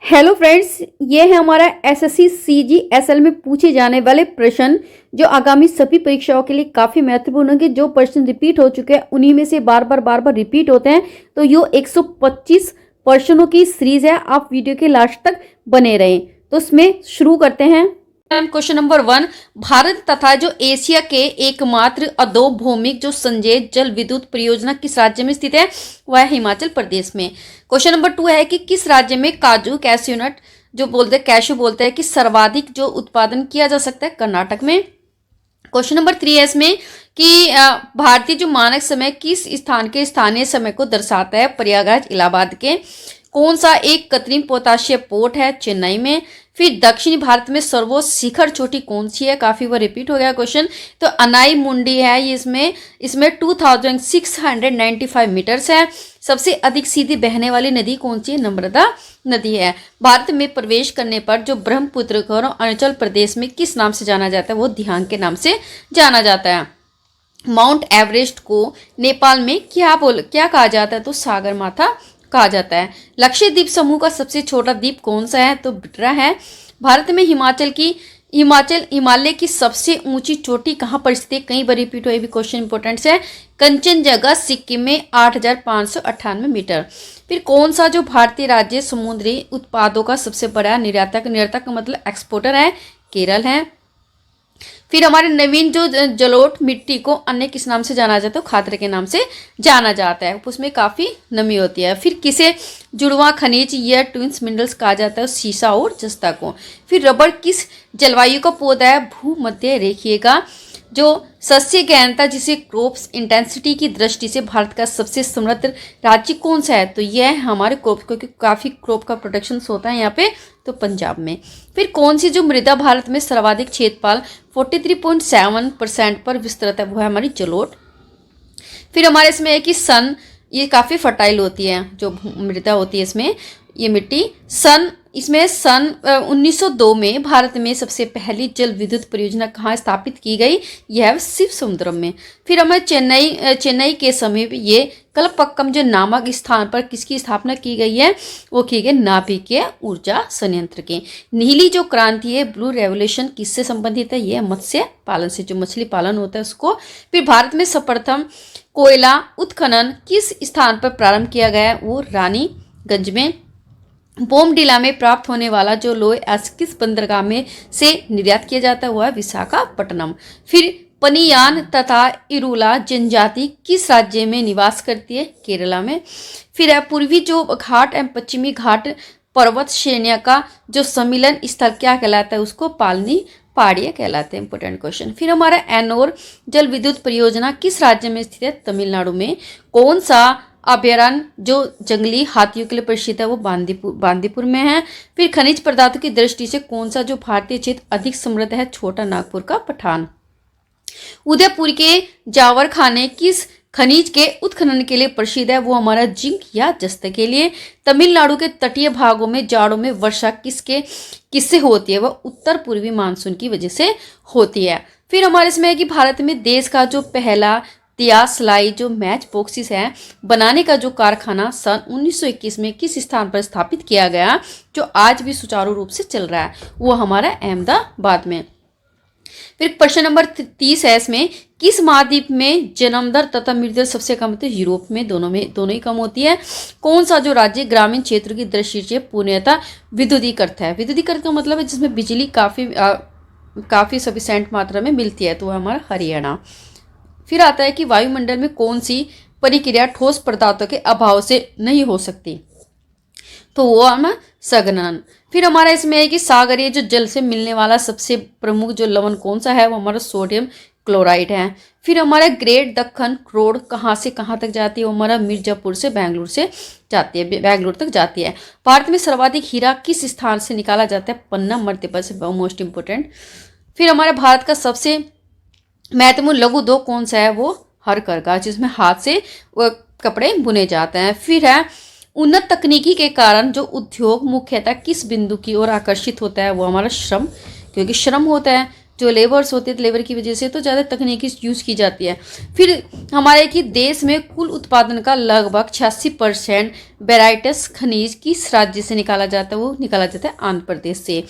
Hello friends, ये है हमारा एसएससी सीजीएसएल में पूछे जाने वाले प्रश्न जो आगामी सभी परीक्षाओं के लिए काफी महत्वपूर्ण होंगे। जो प्रश्न रिपीट हो चुके हैं उन्हीं में से बार बार रिपीट होते हैं। तो यो 125 प्रश्नों की सीरीज है। आप वीडियो के लास्ट तक बने रहें। तो इसमें शुरू करते हैं। क्वेश्चन नंबर 1, भारत तथा जो एशिया के एकमात्र अधोभौमिक जो संजय जल विद्युत परियोजना किस राज्य में स्थित है? वह है हिमाचल प्रदेश में। क्वेश्चन नंबर 2 है कि किस राज्य में काजू कैश्यूनट जो बोलते हैं कैशू बोलते हैं कि सर्वाधिक जो उत्पादन किया जा सकता है? कर्नाटक में। क्वेश्चन नंबर 3 है इसमें कि भारतीय जो मानक समय किस स्थान के स्थानीय समय को दर्शाता है? प्रयागराज इलाहाबाद के। कौन सा एक कृत्रिम पोताशिया पोर्ट है? चेन्नई में। फिर दक्षिणी भारत में सर्वोच्च शिखर चोटी कौन सी है? काफी बार रिपीट हो गया क्वेश्चन। तो अनाई मुंडी है ये। इसमें 2695 मीटर्स है। सबसे अधिक सीधी बहने वाली नदी कौन सी है? नर्मदा नदी है। भारत में प्रवेश करने पर जो ब्रह्मपुत्र को अरुणाचल प्रदेश में किस नाम से जाना जाता है? वो दिहांग के नाम से जाना जाता है। माउंट एवरेस्ट को नेपाल में क्या कहा जाता है? तो सागर माथा कहा जाता है। लक्षद्वीप समूह का सबसे छोटा द्वीप कौन सा है? तो बिटरा है। भारत में हिमालय की सबसे ऊंची चोटी कहाँ पर स्थित है? कई बार रिपीट हुए भी क्वेश्चन इंपोर्टेंट है। कंचनजंगा सिक्किम में 8598 मीटर। फिर कौन सा जो भारतीय राज्य समुद्री उत्पादों का सबसे बड़ा निर्यातक का मतलब एक्सपोर्टर है? केरल है। फिर हमारे नवीन जो जलोढ़ मिट्टी को अन्य किस नाम से जाना जाता है? तो खादर के नाम से जाना जाता है। उसमें काफी नमी होती है। फिर किसे जुड़वा खनिज या ट्विंस मिनरल्स कहा जाता है? सीसा और जस्ता को। फिर रबड़ किस जलवायु का पौधा है? भूमध्य रेखीय का। जो सस्य गहनता जिसे क्रॉप्स इंटेंसिटी की दृष्टि से भारत का सबसे समृद्ध राज्य कौन सा है? तो यह है हमारे क्रॉप, क्योंकि काफी क्रॉप का प्रोडक्शन होता है यहाँ पे, तो पंजाब में। फिर कौन सी जो मृदा भारत में सर्वाधिक क्षेत्रफल 43.7% पर विस्तृत है? वो है हमारी जलोढ़। फिर हमारे इसमें है कि सन, ये काफी फर्टाइल होती है जो मृदा होती है इसमें, ये मिट्टी। इसमें सन 1902 में भारत में सबसे पहली जल विद्युत परियोजना कहाँ स्थापित की गई? यह है शिव समुद्रम में। फिर हमें चेन्नई के समीप ये कलपक्कम जो नामक स्थान पर किसकी स्थापना की गई है? वो की गई नाभिकीय ऊर्जा संयंत्र की। नीली जो क्रांति है, ब्लू रेवोल्यूशन, किससे संबंधित है? यह मत्स्य पालन से, जो मछली पालन होता है उसको। फिर भारत में सर्वप्रथम कोयला उत्खनन किस स्थान पर प्रारंभ किया गया है? वो रानीगंज में। बोमडिला में प्राप्त होने वाला जो लोहे किस बंदरगाह में से निर्यात किया जाता है? वो है विशाखापट्टनम। फिर पनियान तथा इरुला जनजाति किस राज्य में निवास करती है? केरला में। फिर है पूर्वी जो घाट एवं पश्चिमी घाट पर्वत श्रेणियों का जो सम्मिलन स्थल क्या कहलाता है? उसको पालनी पहाड़ियाँ कहलाते हैं। Important question. फिर हमारा एनोर जल विद्युत परियोजना किस राज्य में स्थित है? तमिलनाडु में। कौन सा अभयारण्य जो जंगली हाथियों के लिए प्रसिद्ध है? वो बांदीपुर में है। फिर खनिज पदार्थों की दृष्टि से कौन सा जो भारतीय क्षेत्र अधिक समृद्ध है? छोटा नागपुर का पठान। उदयपुर के जावर खाने किस खनिज के उत्खनन के लिए प्रसिद्ध है? वो हमारा जिंक या जस्त के लिए। तमिलनाडु के तटीय भागों में जाड़ों में वर्षा किससे होती है? वह उत्तर पूर्वी मानसून की वजह से होती है। फिर हमारे इसमें है कि भारत में देश का जो पहला दियासलाई जो मैच बॉक्सिस है बनाने का जो कारखाना सन 1921 में किस स्थान पर स्थापित किया गया, जो आज भी सुचारू रूप से चल रहा है? वो हमारा अहमदाबाद में। फिर प्रश्न नंबर 30 है इसमें, किस महाद्वीप में जन्म दर तथा मृत्यु दर सबसे कम होती है? यूरोप में। दोनों ही कम होती है। कौन सा जो राज्य ग्रामीण क्षेत्र की दृष्टि से पूर्णतः विद्युतीकृत है? विद्युतीकृत का मतलब है जिसमें बिजली काफी सफिशिएंट मात्रा में मिलती है, तो वह हमारा हरियाणा। फिर आता है कि वायुमंडल में कौन सी प्रक्रिया ठोस पदार्थों के अभाव से नहीं हो सकती? तो वो हम संघनन। फिर हमारा इसमें है कि सागरीय जो जल से मिलने वाला सबसे प्रमुख जो लवण कौन सा है? वो हमारा सोडियम क्लोराइड है। फिर हमारा ग्रेट दक्कन रोड कहाँ से कहाँ तक जाती है? वो हमारा मिर्जापुर से बेंगलुरु तक जाती है। भारत में सर्वाधिक हीरा किस स्थान से निकाला जाता है? पन्ना मध्य प्रदेश से, मोस्ट इंपोर्टेंट। फिर हमारे भारत का सबसे महत्वपूर्ण लघु उद्योग कौन सा है? वो हथकरघा, जिसमें हाथ से वो कपड़े बुने जाते हैं। फिर है उन्नत तकनीकी के कारण जो उद्योग मुख्यतः किस बिंदु की ओर आकर्षित होता है? वो हमारा श्रम, क्योंकि श्रम होता है जो लेबर्स होते हैं लेबर की वजह से तो ज़्यादा तकनीकी यूज़ की जाती है। फिर हमारे कि देश में कुल उत्पादन का लगभग 86% बेराइटस खनिज किस राज्य से निकाला जाता है, वो निकाला जाता है आंध्र प्रदेश से।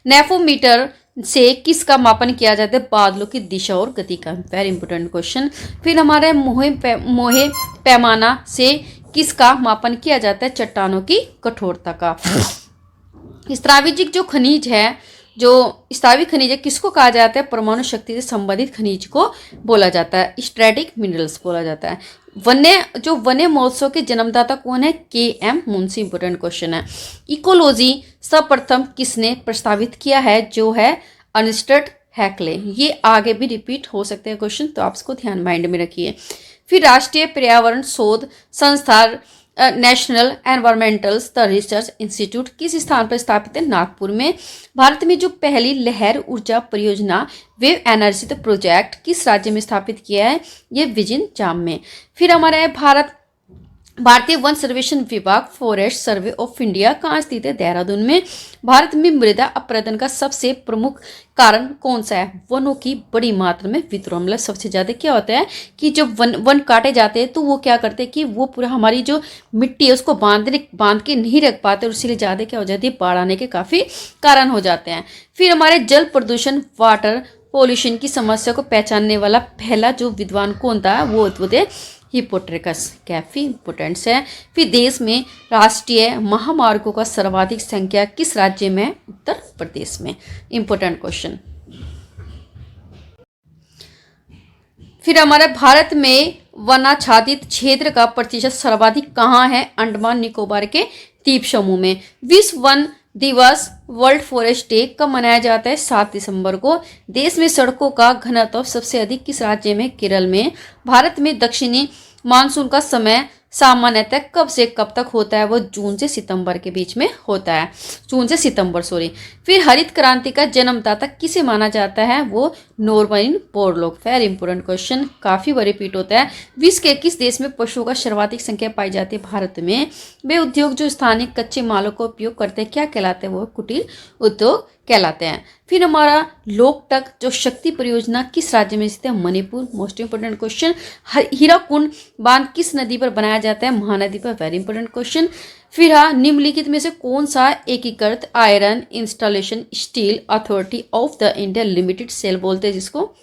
नेफोमीटर से किसका मापन किया जाता है, बादलों की दिशा और गति का। Very important question. फिर हमारे मोहे पैमाना से किसका मापन किया जाता है, चट्टानों की कठोरता का। स्त्राविजिक जो खनिज है, जो स्त्रावी खनिज है किसको कहा जाता है, परमाणु शक्ति से संबंधित खनिज को बोला जाता है, स्ट्रेटिक मिनरल्स बोला जाता है। वन्य महोत्सव के जन्मदाता कौन है, के.एम. मुंशी। इंपोर्टेंट क्वेश्चन है। इकोलॉजी सर्वप्रथम किसने प्रस्तावित किया है, जो है अर्नेस्ट हैक्ले। ये आगे भी रिपीट हो सकते हैं क्वेश्चन, तो आप इसको ध्यान माइंड में रखिए। फिर राष्ट्रीय पर्यावरण शोध संस्था नेशनल एनवायरमेंटल रिसर्च इंस्टीट्यूट किस स्थान पर स्थापित है, नागपुर में। भारत में जो पहली लहर ऊर्जा परियोजना वेव एनर्जी प्रोजेक्ट किस राज्य में स्थापित किया है, ये विजिनजाम में। फिर हमारा है भारतीय वन सर्वेक्षण विभाग फॉरेस्ट सर्वे ऑफ इंडिया कहाँ स्थित है, देहरादून में। भारत में मृदा अपरदन का सबसे प्रमुख कारण कौन सा है, वनों की बड़ी मात्रा में विद्रोह। मतलब सबसे ज्यादा क्या होता है कि जब वन काटे जाते हैं तो वो क्या करते हैं कि वो पूरा हमारी जो मिट्टी है उसको बांध के नहीं रख पाते और इसीलिए ज्यादा क्या हो जाती है, बाढ़ आने के काफी कारण हो जाते हैं। फिर हमारे जल प्रदूषण वाटर पोल्यूशन की समस्या को पहचानने वाला पहला जो विद्वान कौन था, वो थे हिप्पोक्रेटस। काफी इंपोर्टेंट है। फिर देश में राष्ट्रीय महामार्गों का सर्वाधिक संख्या किस राज्य में है, उत्तर प्रदेश में। Important question. फिर हमारे भारत में वनाच्छादित क्षेत्र का प्रतिशत सर्वाधिक कहाँ है, अंडमान निकोबार के द्वीप समूह में। विश्व वन दिवस वर्ल्ड फॉरेस्ट डे कब मनाया जाता है, 7 दिसंबर को। देश में सड़कों का घनत्व सबसे अधिक किस राज्य में, केरल में। भारत में दक्षिणी मानसून का समय सामान्यतः कब से कब तक होता है, वो जून से सितंबर के बीच में होता है, जून से सितंबर सॉरी। फिर हरित क्रांति का जन्मदाता किसे माना जाता है, वो Norman Borlaug. Very important question, काफी बार रिपीट होता है। विश्व के किस देश में पशुओं का सर्वाधिक संख्या पाई जाती है, भारत में। वे उद्योग जो स्थानीय कच्चे मालों का उपयोग करते हैं क्या कहलाते हैं, वो कुटीर उद्योग कहलाते हैं। फिर हमारा लोकटक जो शक्ति परियोजना किस राज्य में स्थित है, Manipur. Most important question. Hirakud बांध किस नदी पर बनाया जाता है, महानदी पर। Very important question. फिर निम्नलिखित में से कौन सा एकीकृत iron installation steel authority of the India limited SAIL बोलते हैं, जिसको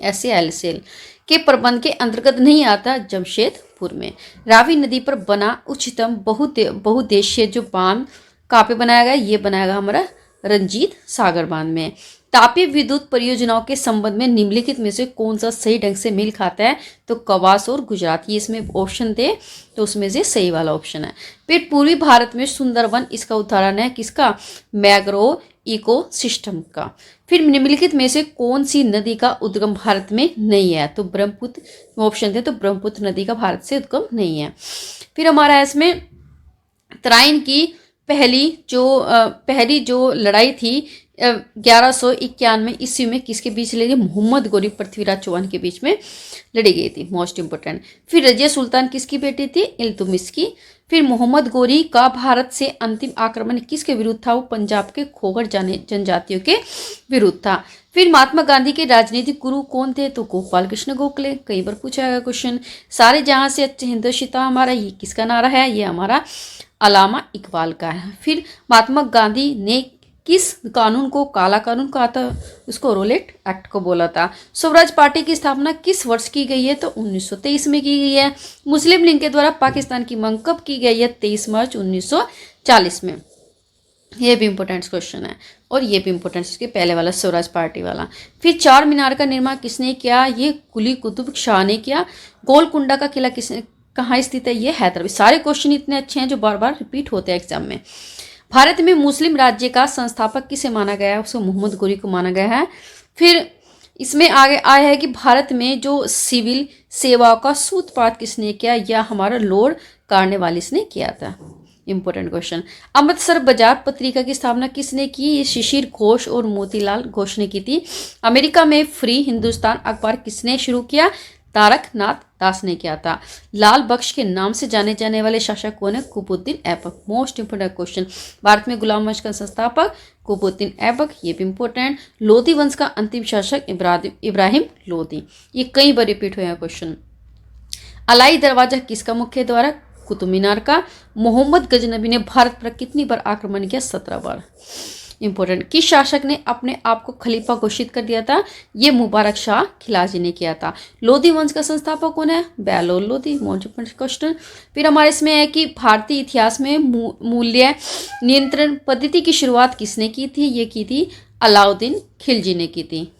SAL सेल के प्रबंध के अंतर्गत नहीं आता, जमशेदपुर में। रावी नदी पर बना उच्चतम बहुउद्देशीय जो बांध कहाँ पे बनाया गया, ये बनाया गया हमारा रंजीत सागर बांध में। तापीय विद्युत परियोजनाओं के संबंध में निम्नलिखित में से कौन सा सही ढंग से मेल खाता है, तो कवास और गुजरात। ये इसमें ऑप्शन थे तो उसमें से सही वाला ऑप्शन है। फिर पूर्वी भारत में सुंदरवन इसका उदाहरण है, किसका, मैग्रोव इकोसिस्टम का। फिर निम्नलिखित में से कौन सी नदी का उद्गम भारत में नहीं है, तो ब्रह्मपुत्र ऑप्शन थे, तो ब्रह्मपुत्र नदी का भारत से उद्गम नहीं है। फिर हमारा इसमें तराइन की पहली जो लड़ाई थी 1191 ईस्वी में किसके बीच लड़ी, मोहम्मद गोरी पृथ्वीराज चौहान के बीच में लड़ी गई थी। Most important. फिर रजिया सुल्तान किसकी बेटी थी, इल्तुतमिश की। फिर मोहम्मद गोरी का भारत से अंतिम आक्रमण किसके विरुद्ध था, वो पंजाब के खोखर जनजातियों के विरुद्ध था। फिर महात्मा गांधी के राजनीतिक गुरु कौन थे, तो गोपाल कृष्ण गोखले। कई बार पूछा गया क्वेश्चन। सारे जहां से अच्छे हिंदुस्तान हमारा, ये किसका नारा है, ये हमारा अलामा इकबाल का है। फिर महात्मा गांधी ने किस कानून को काला कानून कहा था, उसको रोलेट एक्ट को बोला था। स्वराज पार्टी की स्थापना किस वर्ष की गई है, तो 1923 में की गई है। मुस्लिम लीग के द्वारा पाकिस्तान की मांग कब की गई है, 23 मार्च 1940 में। ये भी इंपॉर्टेंट क्वेश्चन है और ये भी इंपॉर्टेंट, इसके पहले वाला स्वराज पार्टी वाला। फिर चार मीनार का निर्माण किसने किया, ये कुली कुतुब शाह ने किया। गोलकुंडा का किला किसने कहाँ स्थित है, ये हैदराबाद। सारे क्वेश्चन इतने अच्छे हैं जो बार बार रिपीट होते हैं एग्जाम में। भारत में मुस्लिम राज्य का संस्थापक किसे माना गया है, उसको मोहम्मद गोरी को माना गया है। फिर इसमें आगे आया है कि भारत में जो सिविल सेवाओं का सूत्रपात किसने किया, या हमारा लॉर्ड कॉर्नवालिस ने किया था। Important question. अमृतसर बाजार पत्रिका की स्थापना किसने की, ये शिशिर घोष और मोतीलाल घोष ने की थी। अमेरिका में फ्री हिंदुस्तान अखबार किसने शुरू किया, तारकनाथ दास ने किया था। लाल बख्श के नाम से जाने जाने वाले शासक कौन है? Qutubuddin Aibak. Most important question, Bharat में गुलाम वंश का संस्थापक कुतुबुद्दीन ऐबक, ये भी इंपॉर्टेंट। लोधी वंश का अंतिम शासक इब्राहिम लोधी, ये कई बार रिपीट हुए हैं क्वेश्चन। अलाई दरवाजा किसका मुख्य द्वार है? कुतुब मीनार का। मोहम्मद गजनबी ने भारत पर कितनी बार आक्रमण किया? 17 बार। इंपॉर्टेंट, किस शासक ने अपने आप को खलीफा घोषित कर दिया था? ये मुबारक शाह खिलाजी ने किया था। लोधी वंश का संस्थापक कौन है? Bahlol Lodhi. Most important question. फिर हमारे इसमें है कि भारतीय इतिहास में मूल्य नियंत्रण पद्धति की शुरुआत किसने की थी? ये की थी अलाउद्दीन खिलजी ने की थी।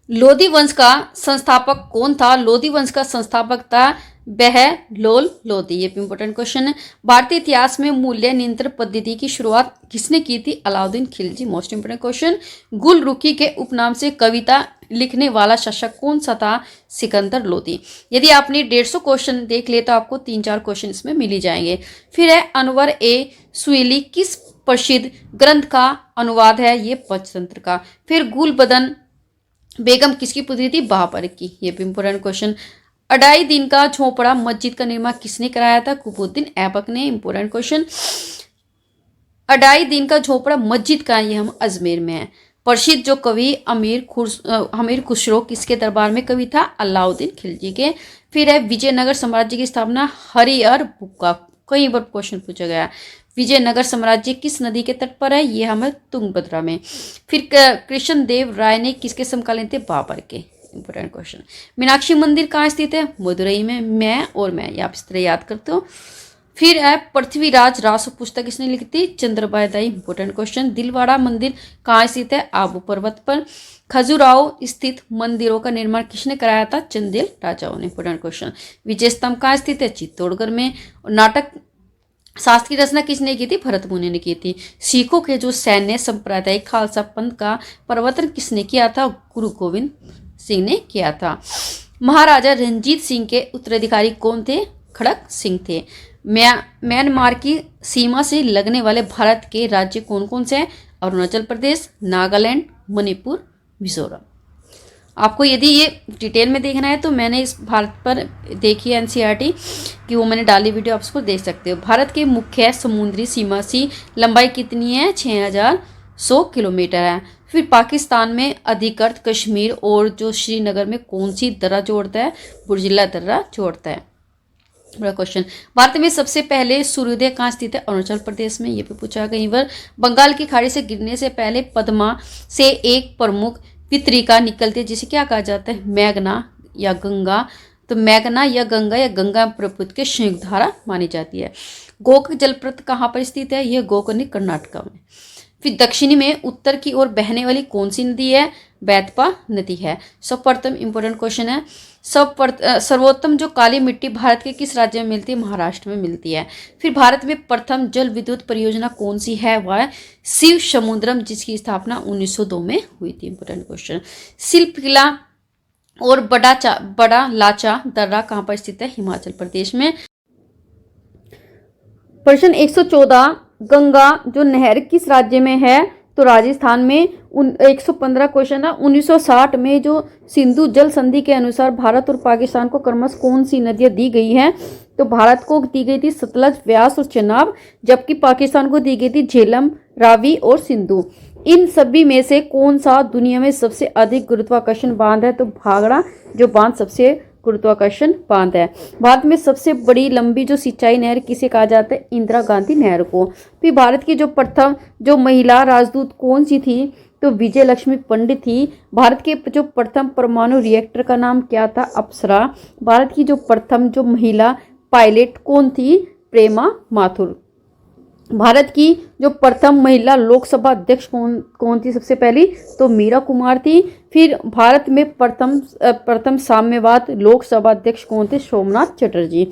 लोधी वंश का संस्थापक कौन था? लोधी वंश का संस्थापक था बहलोल लोधी, ये भी इंपॉर्टेंट क्वेश्चन है। भारतीय इतिहास में मूल्य नियंत्रण पद्धति की शुरुआत किसने की थी? Alauddin Khilji. Most important question. Gulrukhi के उपनाम से कविता लिखने वाला शासक कौन सा था? सिकंदर लोधी। यदि आपने 150 क्वेश्चन देख लिए तो आपको 3-4 क्वेश्चन इसमें मिल ही जाएंगे। फिर है अनवर ए सुएली किस प्रसिद्ध ग्रंथ का अनुवाद है? ये पंचतंत्र का। फिर गुलबदन बेगम किसकी पुत्री थी? बाबर की, ये भी इंपॉर्टेंट क्वेश्चन। अढ़ाई दिन का झोपड़ा मस्जिद का निर्माण किसने कराया था? कुतुबुद्दीन ऐबक ने। Important question. अढ़ाई दिन का झोपड़ा मस्जिद का, ये हम अजमेर में है। प्रसिद्ध जो कवि अमीर खुसरो किसके दरबार में कवि था? अलाउद्दीन खिलजी के। फिर है विजयनगर साम्राज्य की स्थापना हरिहर बुक्का, कई बार क्वेश्चन पूछा गया। विजयनगर साम्राज्य किस नदी के तट पर है? ये हमें तुंगभद्रा में। फिर कृष्ण देव राय ने किसके समकालीन थे? बाबर के। Important question. मीनाक्षी मंदिर कहाँ स्थित है? मदुरई में। मैं आप इस तरह याद करते हो। फिर है पृथ्वीराज रासो पुस्तक किसने लिखी थी? चंद्रबाई दाई। Important question. दिलवाड़ा मंदिर कहाँ स्थित है? आबू पर्वत पर। खजुराहो स्थित मंदिरों का निर्माण किसने कराया था? चंदेल राजाओं ने। Important question. विजय स्तंभ कहाँ स्थित है? चित्तौड़गढ़ में। नाटक शास्त्र की रचना किसने की थी? भरत मुनि ने की थी। सिखों के जो सैन्य संप्रदाय खालसा पंथ का प्रवर्तन किसने किया था? गुरु गोविंद सिंह ने किया था। महाराजा रणजीत सिंह के उत्तराधिकारी कौन थे? खड़क सिंह थे। म्यांमार की सीमा से लगने वाले भारत के राज्य कौन कौन से हैं? अरुणाचल प्रदेश, नागालैंड, मणिपुर, मिजोरम। आपको यदि ये डिटेल में देखना है तो मैंने इस भारत पर देखी एनसीईआरटी कि वो मैंने डाली वीडियो, आप उसको देख सकते हो। भारत के मुख्य समुद्री सीमा की लंबाई कितनी है? 6100 किलोमीटर है। फिर पाकिस्तान में अधिकृत कश्मीर और जो श्रीनगर में कौन सी दर्रा जोड़ता है? बुर्जिला दर्रा जोड़ता है। बड़ा क्वेश्चन। भारत में सबसे पहले सूर्योदय कहाँ स्थित है? अरुणाचल प्रदेश में, ये भी पूछा कई बार। बंगाल की खाड़ी से गिरने से पहले पद्मा से एक प्रमुख वितरिका निकलती है जिसे क्या कहा जाता है? मेघना या गंगा। तो मेघना या गंगा प्रभुत्व के संयुक्त धारा मानी जाती है। गोक जलप्रत कहाँ पर स्थित है? यह गोकर्णी कर्नाटक में। फिर दक्षिणी में उत्तर की ओर बहने वाली कौन सी नदी है? बैतपा नदी है। सर्वप्रथम इंपॉर्टेंट क्वेश्चन है, सर्वोत्तम जो काली मिट्टी भारत के किस राज्य में मिलती है? महाराष्ट्र में मिलती है। फिर भारत में प्रथम जल विद्युत परियोजना कौन सी है? वह शिव समुद्रम, जिसकी स्थापना 1902 में हुई थी। Important question. शिल्प किला और बड़ा लाचा दर्रा कहाँ पर स्थित है? हिमाचल प्रदेश में। प्रश्न 114, गंगा जो नहर किस राज्य में है? तो राजस्थान में। 115 क्वेश्चन है, 1960 में जो सिंधु जल संधि के अनुसार भारत और पाकिस्तान को क्रमश कौन सी नदियां दी गई हैं? तो भारत को दी गई थी सतलज, व्यास और चेनाब, जबकि पाकिस्तान को दी गई थी झेलम, रावी और सिंधु। इन सभी में से कौन सा दुनिया में सबसे अधिक गुरुत्वाकर्षण बांध है? तो भाखड़ा जो बांध सबसे गुरुत्वाकर्षण बांध है। भारत में सबसे बड़ी लंबी जो सिंचाई नहर किसे कहा जाता है? इंदिरा गांधी नहर को। फिर भारत की जो प्रथम जो महिला राजदूत कौन सी थी? तो विजय लक्ष्मी पंडित थी। भारत के जो प्रथम परमाणु रिएक्टर का नाम क्या था? अप्सरा। भारत की जो प्रथम जो महिला पायलट कौन थी? प्रेमा माथुर। भारत की जो प्रथम महिला लोकसभा अध्यक्ष कौन थी सबसे पहली? तो मीरा कुमार थी। फिर भारत में प्रथम साम्यवाद लोकसभा अध्यक्ष कौन थे? सोमनाथ चटर्जी।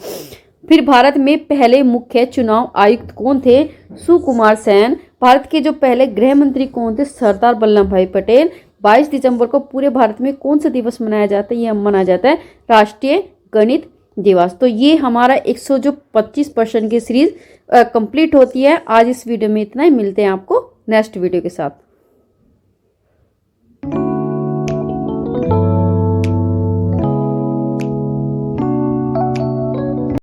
फिर भारत में पहले मुख्य चुनाव आयुक्त कौन थे? सुकुमार सेन। भारत के जो पहले गृह मंत्री कौन थे? सरदार वल्लभ भाई पटेल। 22 दिसंबर को पूरे भारत में कौन सा दिवस मनाया जाता है? यह मनाया जाता है राष्ट्रीय गणित दिवस। तो ये हमारा 125 प्रश्न की सीरीज कंप्लीट होती है। आज इस वीडियो में इतना ही, मिलते हैं आपको नेक्स्ट वीडियो के साथ।